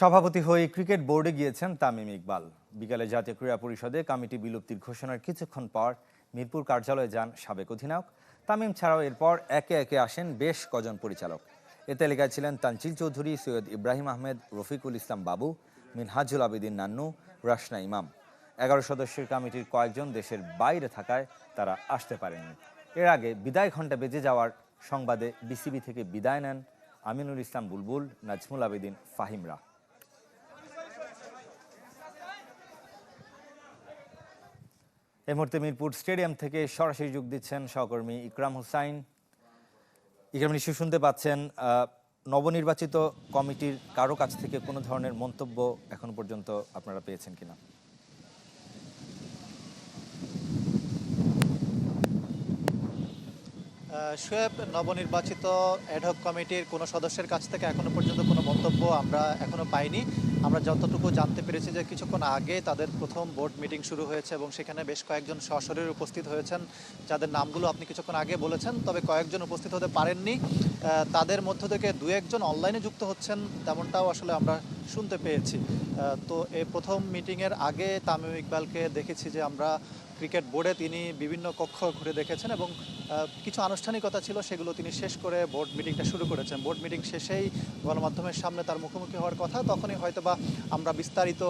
সভাপতি হয়ে ক্রিকেট বোর্ডে গিয়েছেন তামিম ইকবাল। বিকালে জাতীয় ক্রীড়া পরিষদে কমিটি বিলুপ্তির ঘোষণার কিছুক্ষণ পর মিরপুর কার্যালয়ে যান সাবেক অধিনায়ক। তামিম ছাড়াও এরপর একে একে আসেন বেশ কজন পরিচালক। এ তালিকায় ছিলেন তানজিল চৌধুরী, সৈয়দ ইব্রাহিম আহমেদ, রফিকুল ইসলাম বাবু, মিনহাজুল আবেদিন নান্নু, রাশনা ইমাম। 11 সদস্যের কমিটির কয়েকজন দেশের বাইরে থাকায় তারা আসতে পারেননি। এর আগে বিদায় ঘণ্টা বেজে যাওয়ার সংবাদে বিসিবি থেকে বিদায় নেন আমিনুল ইসলাম বুলবুল, নাজমুল আবেদিন ফাহিমরা। এই মুহূর্তে মিরপুর স্টেডিয়াম থেকে সরাসরি যোগ দিচ্ছেন সহকর্মী ইকরাম হুসাইন। ইকরাম, নিশ্চয়ই শুনতে পাচ্ছেন, নবনির্বাচিত কমিটির কারো কাছ থেকে কোনো ধরনের মন্তব্য এখন পর্যন্ত আপনারা পেয়েছেন কিনা? শোয়েব, নবনির্বাচিত অ্যাডহক কমিটির কোনো সদস্যের কাছ থেকে এখনো পর্যন্ত কোনো মন্তব্য আমরা এখনো পাইনি। আমরা যতটুকু জানতে পেরেছি যে কিছুক্ষণ আগে তাদের প্রথম বোর্ড মিটিং শুরু হয়েছে এবং সেখানে বেশ কয়েকজন সশরীরে উপস্থিত হয়েছেন, যাদের নামগুলো আপনি কিছুক্ষণ আগে বলেছেন। তবে কয়েকজন উপস্থিত হতে পারেননি। তাদের মধ্য থেকে দু একজন অনলাইনে যুক্ত হচ্ছেন, তেমনটাও আসলে আমরা শুনতে পেয়েছি। তো এই প্রথম মিটিংয়ের আগে তামিম ইকবালকে দেখেছি যে আমরা ক্রিকেট বোর্ডে তিনি বিভিন্ন কক্ষ ঘুরে দেখেছেন এবং কিছু আনুষ্ঠানিকতা ছিল, সেগুলো তিনি শেষ করে বোর্ড মিটিংটা শুরু করেছেন। বোর্ড মিটিং শেষেই গণমাধ্যমের সামনে তার মুখোমুখি হওয়ার কথা, তখনই হয়তোবা আমরা বিস্তারিত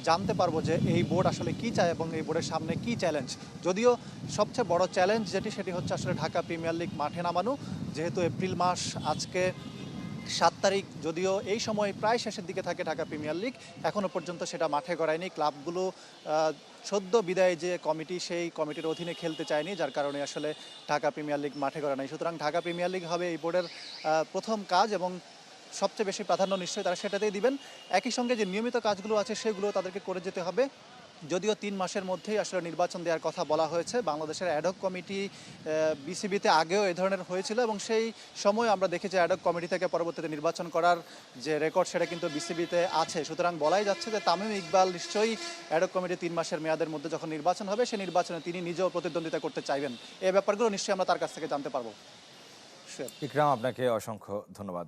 জানতে পারবো যে এই বোর্ড আসলে কী চায় এবং এই বোর্ডের সামনে কী চ্যালেঞ্জ। যদিও সবচেয়ে বড় চ্যালেঞ্জ সেটি হচ্ছে আসলে ঢাকা প্রিমিয়ার লিগ মাঠে নামানো। যেহেতু এপ্রিল মাস আজকে 7 তারিখ, যদিও এই সময় প্রায় শেষের দিকে থাকে ঢাকা প্রিমিয়ার লিগ, এখনও পর্যন্ত সেটা মাঠে গড়ায়নি। ক্লাবগুলো সদ্য বিদায় যে কমিটি, সেই কমিটির অধীনে খেলতে চায়নি, যার কারণে আসলে ঢাকা প্রিমিয়ার লিগ মাঠে গড়া নাই। সুতরাং ঢাকা প্রিমিয়ার লিগ হবে এই বোর্ডের প্রথম কাজ এবং সবচেয়ে বেশি প্রাধান্য নিশ্চয়ই তারা সেটাতেই দিবেন। একই সঙ্গে যে নিয়মিত কাজগুলো আছে সেগুলো তাদেরকে করে যেতে হবে। যদিও 3 মাসের মধ্যেই আসলে নির্বাচন দেওয়ার কথা বলা হয়েছে। বাংলাদেশের অ্যাডহক কমিটি বিসিবিতে আগেও এই ধরনের হয়েছিল এবং সেই সময় আমরা দেখি যে অ্যাডহক কমিটি থেকে পরবর্তীতে নির্বাচন করার যে রেকর্ড, সেটা কিন্তু বিসিবিতে আছে। সুতরাং বলাই যাচ্ছে যে তামিম ইকবাল নিশ্চয়ই অ্যাডহক কমিটি 3 মাসের মেয়াদের মধ্যে যখন নির্বাচন হবে, সেই নির্বাচনে তিনি নিজেও প্রতিদ্বন্দ্বিতা করতে চাইবেন। এই ব্যাপারগুলো নিশ্চয়ই আমরা তার কাছ থেকে জানতে পারবো। ইকরাম, আপনাকে অসংখ্য ধন্যবাদ।